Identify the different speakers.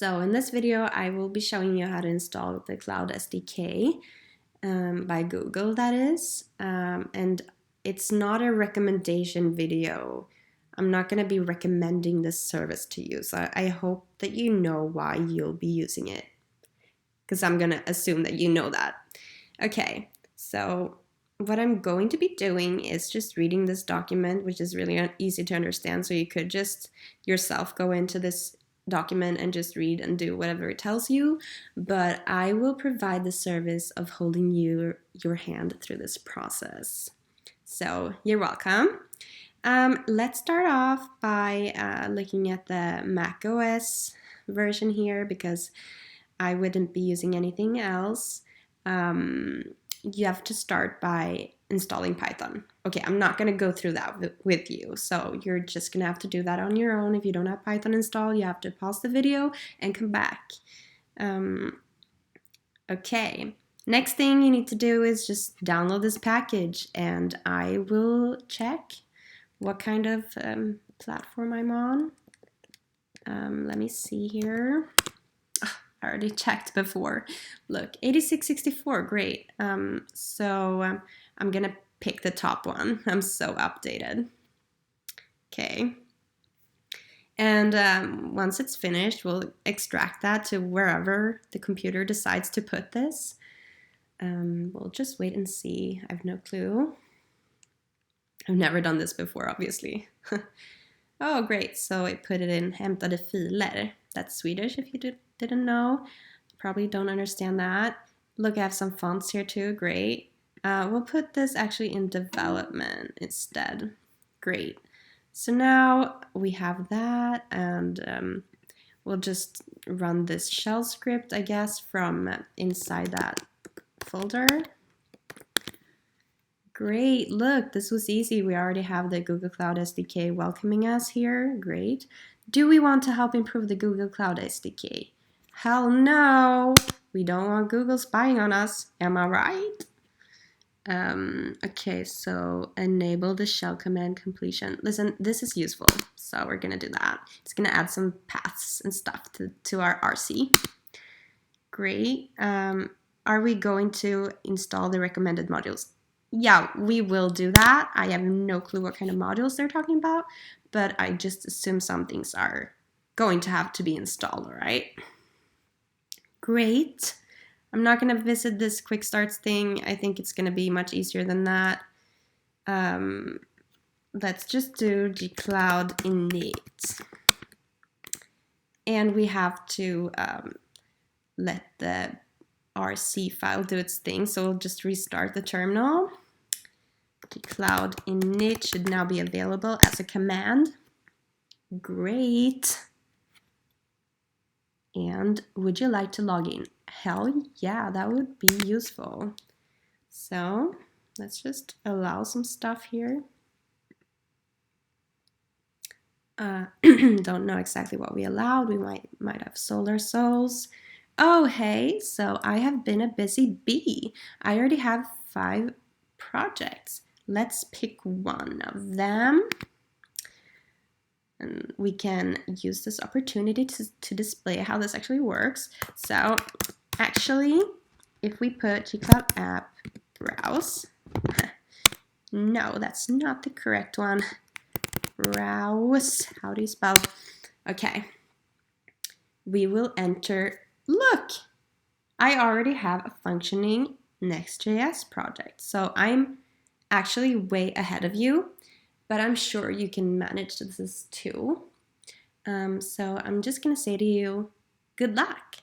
Speaker 1: So in this video, I will be showing you how to install the Cloud Sdk by Google, that is. And it's not a recommendation video. I'm not going to be recommending this service to you. So I hope that you know why you'll be using it, because I'm going to assume that you know that. Okay, so what I'm going to be doing is just reading this document, which is really easy to understand. So you could just yourself go into this document and just read and do whatever it tells you, but I will provide the service of holding your hand through this process. So you're welcome. Let's start off by looking at the Mac OS version here, because I wouldn't be using anything else. You have to start by installing Python. Okay, I'm not going to go through that with you, so you're just going to have to do that on your own. If you don't have Python installed, you have to pause the video and come back. Okay, next thing you need to do is just download this package, and I will check what kind of platform I'm on. Let me see here. I already checked before. Look, 8664, great. So I'm gonna pick the top one. I'm so updated. Okay. And once it's finished, we'll extract that to wherever the computer decides to put this. We'll just wait and see. I have no clue. I've never done this before, obviously. Oh, great. So I put it in hämtade filer. That's Swedish, if you didn't know. Probably don't understand that. Look, I have some fonts here too. Great. We'll put this actually in development instead. Great. So now we have that, and we'll just run this shell script, I guess, from inside that folder. Great, look, this was easy. We already have the Google Cloud SDK welcoming us here. Great. Do we want to help improve the Google Cloud SDK? Hell no! We don't want Google spying on us. Am I right? Okay, so enable the shell command completion. Listen, this is useful, so we're gonna do that. It's gonna add some paths and stuff to our RC. Great. Are we going to install the recommended modules? Yeah, we will do that. I have no clue what kind of modules they're talking about, but I just assume some things are going to have to be installed, all right? Great. I'm not going to visit this quick starts thing. I think it's going to be much easier than that. Let's just do gcloud init. And we have to let the RC file do its thing. So we'll just restart the terminal. Cloud init should now be available as a command. Great. And would you like to log in? Hell yeah, that would be useful. So let's just allow some stuff here. Don't know exactly what we allowed. We might have solar souls. Oh, hey, so I have been a busy bee. I already have 5 projects. Let's pick one of them. And we can use this opportunity to display how this actually works. So actually, if we put gcloud app browse, no, that's not the correct one. Browse, how do you spell? Okay, we will enter, look, I already have a functioning Next.js project. So I'm actually way ahead of you, but I'm sure you can manage this too. So I'm just gonna say to you, good luck.